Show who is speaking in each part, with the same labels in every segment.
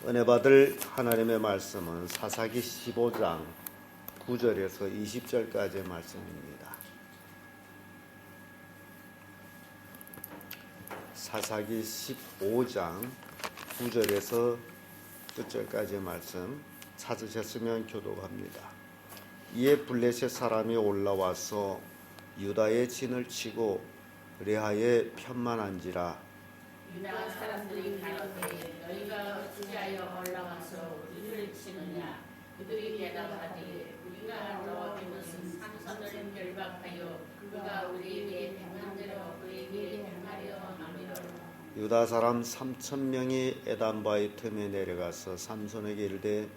Speaker 1: 은혜 받을 하나님의 말씀은 사사기 15장 9절에서 20절까지의 말씀입니다. 사사기 15장 9절에서 끝절까지의 말씀 찾으셨으면 교독합니다. 이에 블레셋 사람이 올라와서 유다의 진을 치고 레하에 편만한지라.
Speaker 2: 유다 사람들이 가로되 너희가 어찌하여 올라와서 우리를 치느냐. 그들이 대답하되 우리가 너와 무슨 삼손을 결박하여 그가 우리에게 행한 대로 그에게 행하려 함이로라.
Speaker 1: 유다 사람 3,000명이 에단바위 틈에 내려가서 삼손에게 이르되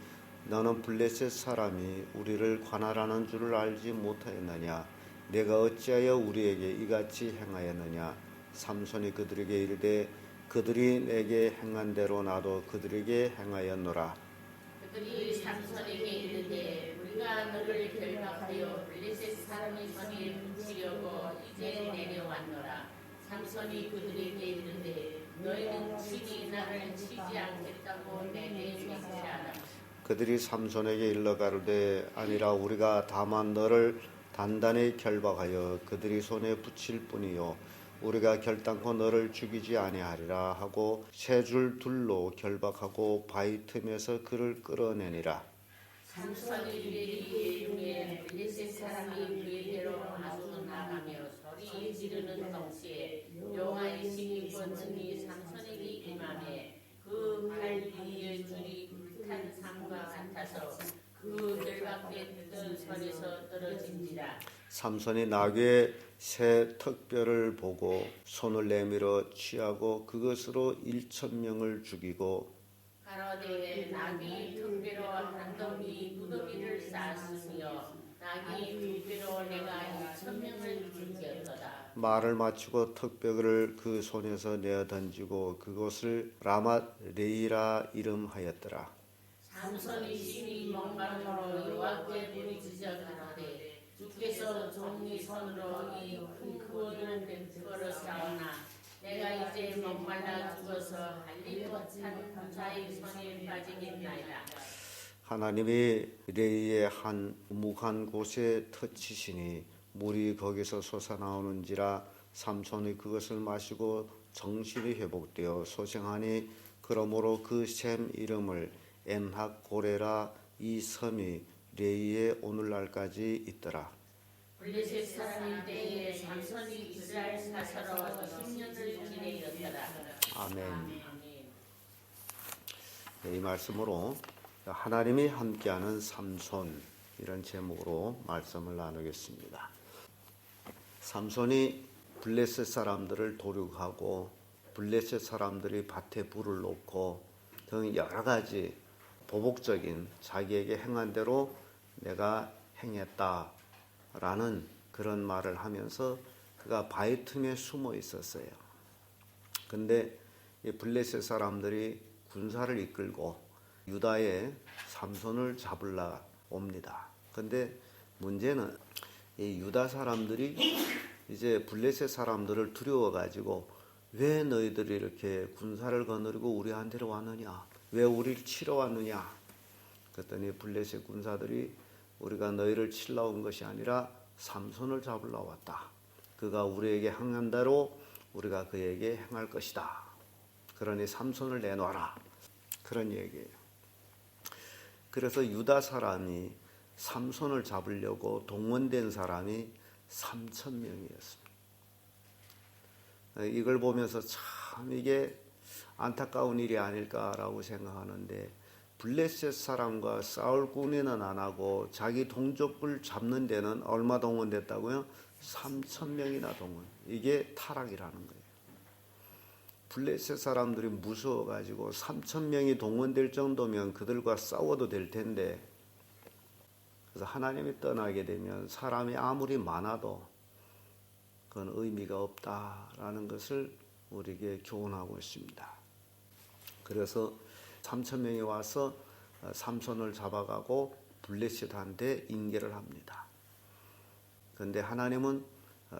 Speaker 1: 너는 블레셋 사람이 우리를 관할하는 줄을 알지 못하였느냐. 내가 어찌하여 우리에게 이같이 행하였느냐. 삼손이 그들에게 이르되 그들이 내게 행한 대로 나도 그들에게 행하였노라.
Speaker 2: 그들이 삼손에게 이르되 우리가 너를 결박하여 블레셋 사람의 손에 훔치려고 이제 내려왔노라. 삼손이 그들에게 이르되 너희는 친히 나를 치지 않겠다고 내게 맹세하라.
Speaker 1: 그들이 삼손에게 일러 가로되 아니라 우리가 다만 너를 단단히 결박하여 그들이 손에 붙일 뿐이요 우리가 결단코 너를 죽이지 아니하리라 하고 세 줄 둘로 결박하고 바위 틈에서 그를 끌어내니라.
Speaker 2: 삼손이 이르되 이르되 블레셋 사람이 그에게로 아주 나가며 소리 지르는 동시에 여호와의 신이 번성이 삼손에게 임하매 그 팔 뒤에 줄이 불탄 상과 같아서 그 결박된 손에서 떨어진지라.
Speaker 1: 삼손이 나귀의 새 턱뼈를 보고 손을 내밀어 취하고 그것으로 1,000명을 죽이고
Speaker 2: 가로되 나귀 턱뼈로 한 덩이 무더기를 쌓았으며 나귀 턱뼈로 내가 2,000명을 죽였도다.
Speaker 1: 말을 마치고 턱뼈를 그 손에서 내어 던지고 그곳을 라맛 레이라 이름하였더라.
Speaker 2: 삼손이 심히 목마름으로 여호와께 부르짖어 가로되 주께서 종이 손으로 이 큰 구원을 베풀었사오나 내가 이제 목말라 죽어서 할 일 못한 자의 손에 빠지겠나이다.
Speaker 1: 하나님이 레이의 한 묵한 곳에 터치시니 물이 거기서 솟아나오는지라. 삼손이 그것을 마시고 정신이 회복되어 소생하니 그러므로 그 셈 이름을 엔학고레라. 이 섬이 레이의 오늘날까지 있더라.
Speaker 2: 블레셋 사람인 때에 삼손이 이스라엘 사사로 10년을 지내었더라.
Speaker 1: 아멘. 네, 이 말씀으로 하나님이 함께하는 삼손 이런 제목으로 말씀을 나누겠습니다. 삼손이 블레셋 사람들을 도륙하고 블레셋 사람들이 밭에 불을 놓고 등 여러 가지 보복적인 자기에게 행한 대로 내가 행했다라는 그런 말을 하면서 그가 바위 틈에 숨어 있었어요. 근데 이 블레셋 사람들이 군사를 이끌고 유다의 삼손을 잡으려 옵니다. 근데 문제는 이 유다 사람들이 이제 블레셋 사람들을 두려워가지고 왜 너희들이 이렇게 군사를 거느리고 우리한테로 왔느냐? 왜 우리를 치러 왔느냐? 그랬더니 블레셋 군사들이 우리가 너희를 치러 온 것이 아니라 삼손을 잡으러 왔다. 그가 우리에게 행한 대로 우리가 그에게 행할 것이다. 그러니 삼손을 내놔라. 그런 얘기예요. 그래서 유다 사람이 삼손을 잡으려고 동원된 사람이 3,000명이었습니다. 이걸 보면서 참 이게 안타까운 일이 아닐까라고 생각하는데 블레셋 사람과 싸울 군에는 안 하고 자기 동족을 잡는 데는 얼마 동원됐다고요? 3,000명이나 동원. 이게 타락이라는 거예요. 블레셋 사람들이 무서워가지고 3,000명이 동원될 정도면 그들과 싸워도 될 텐데 그래서 하나님이 떠나게 되면 사람이 아무리 많아도 그건 의미가 없다라는 것을 우리에게 교훈하고 있습니다. 그래서 3,000명이 와서 삼손을 잡아가고 블레셋한테 인계를 합니다. 그런데 하나님은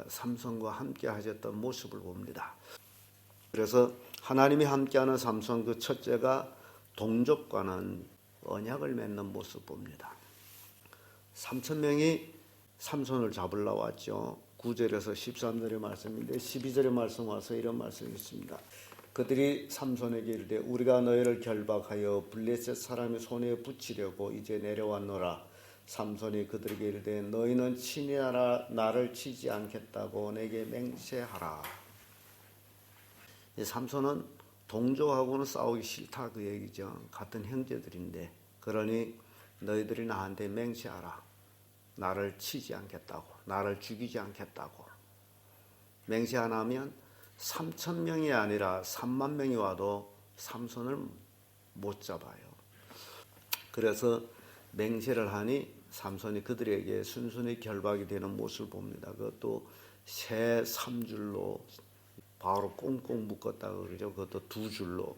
Speaker 1: 삼손과 함께 하셨던 모습을 봅니다. 그래서 하나님이 함께하는 삼손 그 첫째가 동족과는 언약을 맺는 모습 봅니다. 3,000명이 삼손을 잡으러 왔죠. 9절에서 13절의 말씀인데 12절의 말씀 와서 이런 말씀이 있습니다. 그들이 삼손에게 이르되 우리가 너희를 결박하여 블레셋 사람의 손에 붙이려고 이제 내려왔노라. 삼손이 그들에게 이르되 너희는 친히 나를 치지 않겠다고 내게 맹세하라. 삼손은 동족하고는 싸우기 싫다 그 얘기죠. 같은 형제들인데 그러니 너희들이 나한테 맹세하라. 나를 치지 않겠다고, 나를 죽이지 않겠다고. 맹세 안 하면 3,000명이 아니라 3만 명이 와도 삼손을 못 잡아요. 그래서 맹세를 하니 삼손이 그들에게 순순히 결박이 되는 모습을 봅니다. 그것도 새 3줄로 바로 꽁꽁 묶었다고 그러죠. 그것도 2줄로.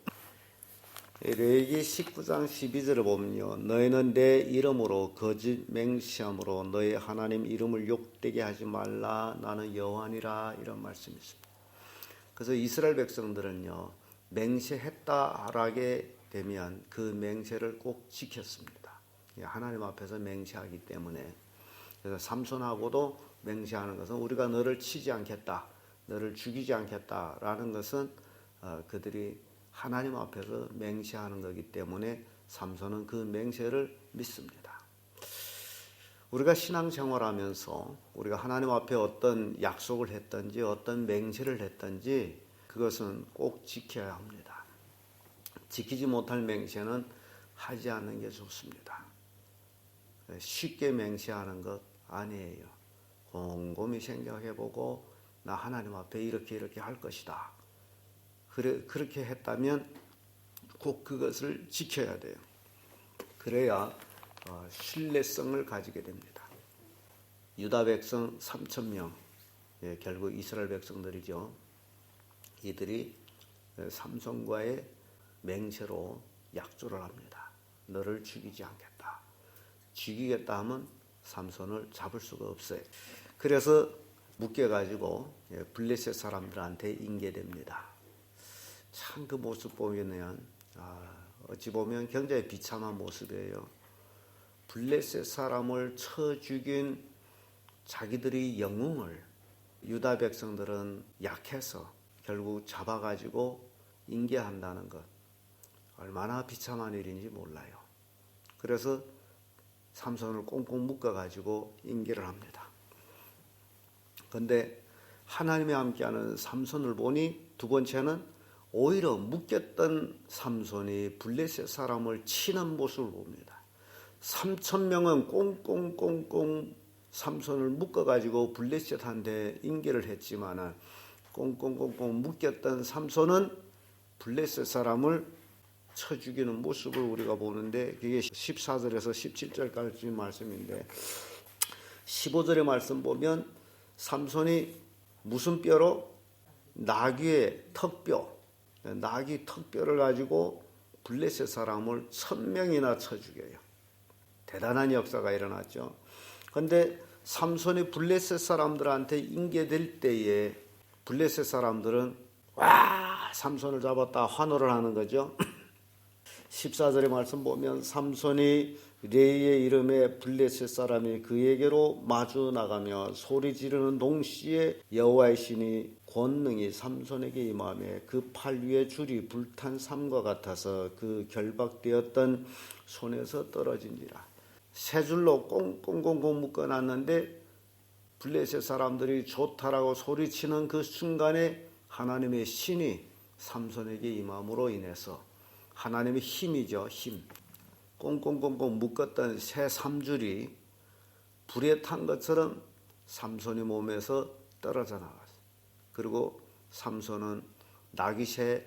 Speaker 1: 레위기 19장 12절을 보면요. 너희는 내 이름으로 거짓 맹세함으로 너희 하나님 이름을 욕되게 하지 말라. 나는 여호와니라. 이런 말씀이 있습니다. 그래서 이스라엘 백성들은요. 맹세했다 하게 되면 그 맹세를 꼭 지켰습니다. 하나님 앞에서 맹세하기 때문에. 그래서 삼손하고도 맹세하는 것은 우리가 너를 치지 않겠다. 너를 죽이지 않겠다라는 것은 그들이 하나님 앞에서 맹세하는 거기 때문에 삼손은 그 맹세를 믿습니다. 우리가 신앙생활하면서 우리가 하나님 앞에 어떤 약속을 했든지 어떤 맹세를 했든지 그것은 꼭 지켜야 합니다. 지키지 못할 맹세는 하지 않는 게 좋습니다. 쉽게 맹세하는 것 아니에요. 곰곰이 생각해보고 나 하나님 앞에 이렇게 할 것이다. 그렇게 했다면 꼭 그것을 지켜야 돼요. 그래야 신뢰성을 가지게 됩니다. 유다 백성 3,000명, 결국 이스라엘 백성들이죠. 이들이 삼손과의 맹세로 약조를 합니다. 너를 죽이지 않겠다. 죽이겠다 하면 삼손을 잡을 수가 없어요. 그래서 묶여가지고 블레셋 사람들한테 인계됩니다. 참 그 모습 보면 어찌 보면 굉장히 비참한 모습이에요. 블레셋 사람을 쳐 죽인 자기들의 영웅을 유다 백성들은 약해서 결국 잡아가지고 인계한다는 것 얼마나 비참한 일인지 몰라요. 그래서 삼손을 꽁꽁 묶어가지고 인계를 합니다. 그런데 하나님이 함께하는 삼손을 보니 두 번째는 오히려 묶였던 삼손이 블레셋 사람을 치는 모습을 봅니다. 3,000명은 꽁꽁꽁꽁 삼손을 묶어가지고 블레셋한테 인계를 했지만은 꽁꽁꽁꽁 묶였던 삼손은 블레셋 사람을 쳐 죽이는 모습을 우리가 보는데 그게 14절에서 17절까지 말씀인데 15절의 말씀 보면 삼손이 무슨 뼈로? 나귀의 턱뼈, 나귀 턱뼈를 가지고 블레셋 사람을 1,000명이나 쳐 죽여요. 대단한 역사가 일어났죠. 그런데 삼손이 블레셋 사람들한테 인계될 때에 블레셋 사람들은 와 삼손을 잡았다 환호를 하는 거죠. 14절의 말씀 보면 삼손이 레이의 이름에 블레셋 사람이 그에게로 마주 나가며 소리 지르는 동시에 여호와의 신이 권능이 삼손에게 임하며 그 팔 위에 줄이 불탄 삼과 같아서 그 결박되었던 손에서 떨어진지라. 세 줄로 꽁꽁꽁꽁 묶어놨는데 블레셋 사람들이 좋다라고 소리치는 그 순간에 하나님의 신이 삼손에게 임함으로 인해서 하나님의 힘이죠. 힘. 꽁꽁꽁꽁 묶었던 새 3줄이 불에 탄 것처럼 삼손의 몸에서 떨어져 나갔어요. 그리고 삼손은 나귀새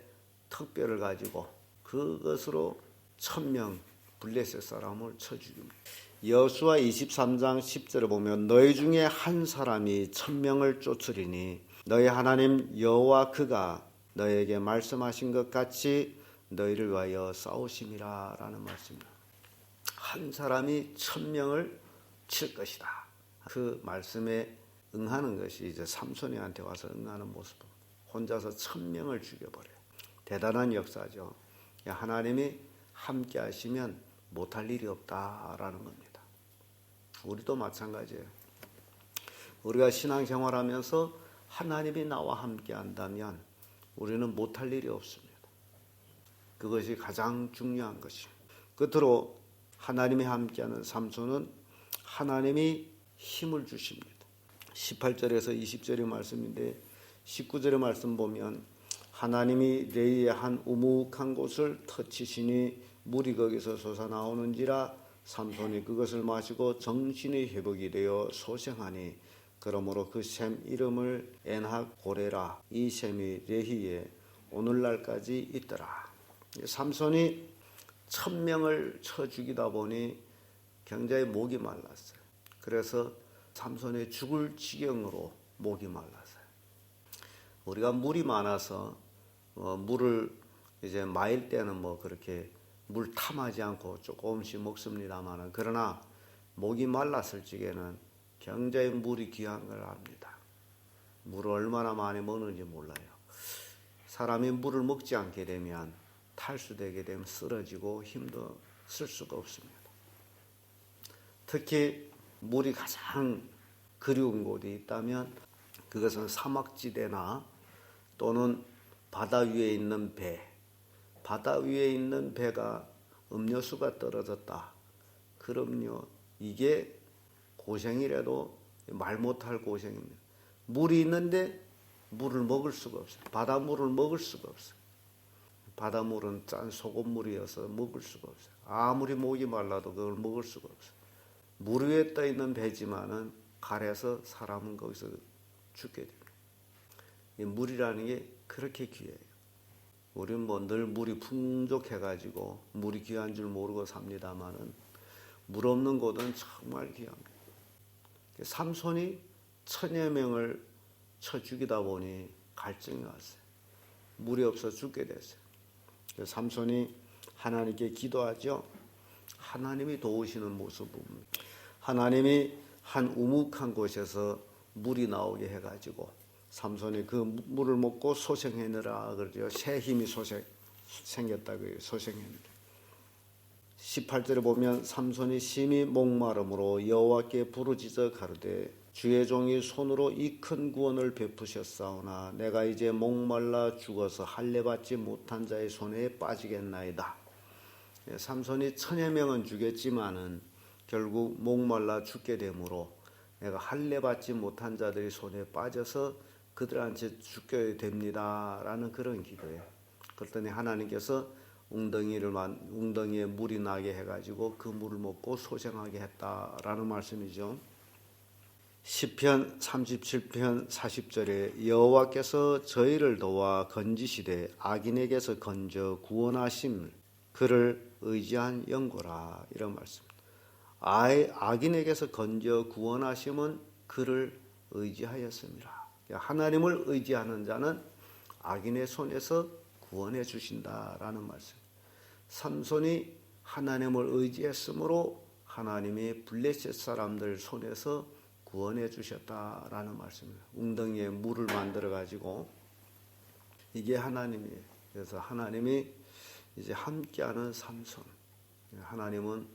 Speaker 1: 턱뼈를 가지고 그것으로 1,000명 블레셋 사람을 쳐 죽입니다. 여수와 23장 10절을 보면 너희 중에 한 사람이 1,000명을 쫓으리니 너희 하나님 여호와 그가 너에게 말씀하신 것 같이 너희를 위하여 싸우심이라 라는 말씀입니다. 한 사람이 1,000명을 칠 것이다. 그 말씀에 응하는 것이 이제 삼손이한테 와서 응하는 모습. 혼자서 1,000명을 죽여버려요. 대단한 역사죠. 하나님이 함께 하시면 못할 일이 없다라는 겁니다. 우리도 마찬가지예요. 우리가 신앙생활하면서 하나님이 나와 함께 한다면 우리는 못할 일이 없습니다. 그것이 가장 중요한 것입니다. 끝으로 하나님이 함께하는 삼손은 하나님이 힘을 주십니다. 18절에서 20절의 말씀인데 19절의 말씀 보면 하나님이 레이의 한 우묵한 곳을 터치시니 물이 거기서 솟아나오는지라 삼손이 그것을 마시고 정신이 회복이 되어 소생하니 그러므로 그 셈 이름을 엔하고레라. 이 셈이 레히에 오늘날까지 있더라. 삼손이 1000명을 쳐 죽이다 보니 굉장히 목이 말랐어요. 그래서 삼손이 죽을 지경으로 목이 말랐어요. 우리가 물이 많아서 물을 이제 마일 때는 뭐 그렇게 물 탐하지 않고 조금씩 먹습니다만 그러나 목이 말랐을 적에는 굉장히 물이 귀한 걸 압니다. 물을 얼마나 많이 먹는지 몰라요. 사람이 물을 먹지 않게 되면 탈수되게 되면 쓰러지고 힘도 쓸 수가 없습니다. 특히 물이 가장 그리운 곳이 있다면 그것은 사막지대나 또는 바다 위에 있는 배, 바다 위에 있는 배가 음료수가 떨어졌다. 그럼요, 이게 고생이라도 말 못할 고생입니다. 물이 있는데 물을 먹을 수가 없어요. 바닷물을 먹을 수가 없어요. 바닷물은 짠 소금물이어서 먹을 수가 없어요. 아무리 목이 말라도 그걸 먹을 수가 없어요. 물 위에 떠 있는 배지만은 가래서 사람은 거기서 죽게 됩니다. 이 물이라는 게 그렇게 귀해요. 우리는 뭐 늘 물이 풍족해가지고 물이 귀한 줄 모르고 삽니다만은 물 없는 곳은 정말 귀합니다. 삼손이 1000여 명을 쳐 죽이다 보니 갈증이 왔어요. 물이 없어 죽게 됐어요. 그래서 삼손이 하나님께 기도하죠. 하나님이 도우시는 모습을 봅니다. 하나님이 한 우묵한 곳에서 물이 나오게 해가지고 삼손이 그 물을 먹고 소생해내라 그러죠. 새 힘이 생겼다 그래요. 소생해내라. 18절에 보면 삼손이 심히 목마름으로 여호와께 부르짖어 가로되 주의 종이 손으로 이 큰 구원을 베푸셨사오나 내가 이제 목말라 죽어서 할례받지 못한 자의 손에 빠지겠나이다. 삼손이 1000여 명은 죽였지만은 결국 목말라 죽게 되므로 내가 할례받지 못한 자들의 손에 빠져서 그들한테 죽게 됩니다라는 그런 기도예요. 그랬더니 하나님께서 웅덩이에 물이 나게 해가지고 그 물을 먹고 소생하게 했다라는 말씀이죠. 시편 37편 40절에 여호와께서 저희를 도와 건지시되 악인에게서 건져 구원하심 그를 의지한 영고라 이런 말씀. 악인에게서 건져 구원하심은 그를 의지하였습니다. 하나님을 의지하는 자는 악인의 손에서 구원해 주신다라는 말씀. 삼손이 하나님을 의지했으므로 하나님이 블레셋 사람들 손에서 구원해 주셨다라는 말씀입니다. 웅덩이에 물을 만들어 가지고 이게 하나님이에요. 그래서 하나님이 이제 함께하는 삼손. 하나님은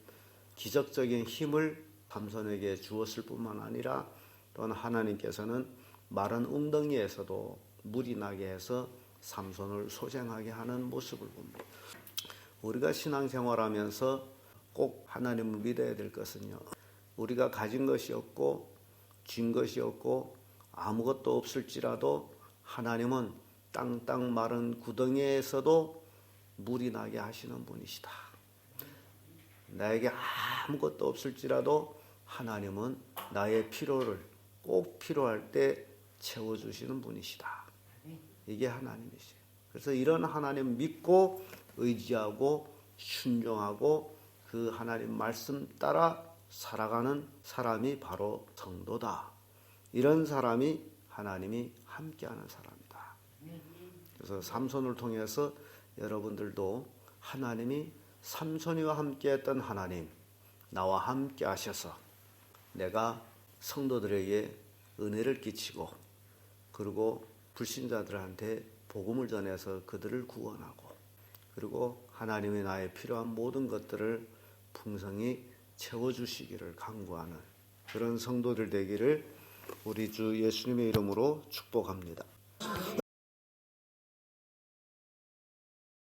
Speaker 1: 기적적인 힘을 삼손에게 주었을 뿐만 아니라 또한 하나님께서는 마른 웅덩이에서도 물이 나게 해서 삼손을 소생하게 하는 모습을 봅니다. 우리가 신앙생활하면서 꼭 하나님을 믿어야 될 것은요. 우리가 가진 것이 없고 쥔 것이 없고 아무것도 없을지라도 하나님은 땅땅 마른 구덩이에서도 물이 나게 하시는 분이시다. 나에게 아무것도 없을지라도 하나님은 나의 필요를 꼭 필요할 때 채워주시는 분이시다. 이게 하나님이시죠. 그래서 이런 하나님 믿고 의지하고 순종하고 그 하나님 말씀 따라 살아가는 사람이 바로 성도다. 이런 사람이 하나님이 함께하는 사람이다. 그래서 삼손을 통해서 여러분들도 하나님이 삼손이와 함께했던 하나님 나와 함께 하셔서 내가 성도들에게 은혜를 끼치고 그리고 불신자들한테 복음을 전해서 그들을 구원하고 그리고 하나님이 나의 필요한 모든 것들을 풍성히 채워주시기를 간구하는 그런 성도들 되기를 우리 주 예수님의 이름으로 축복합니다.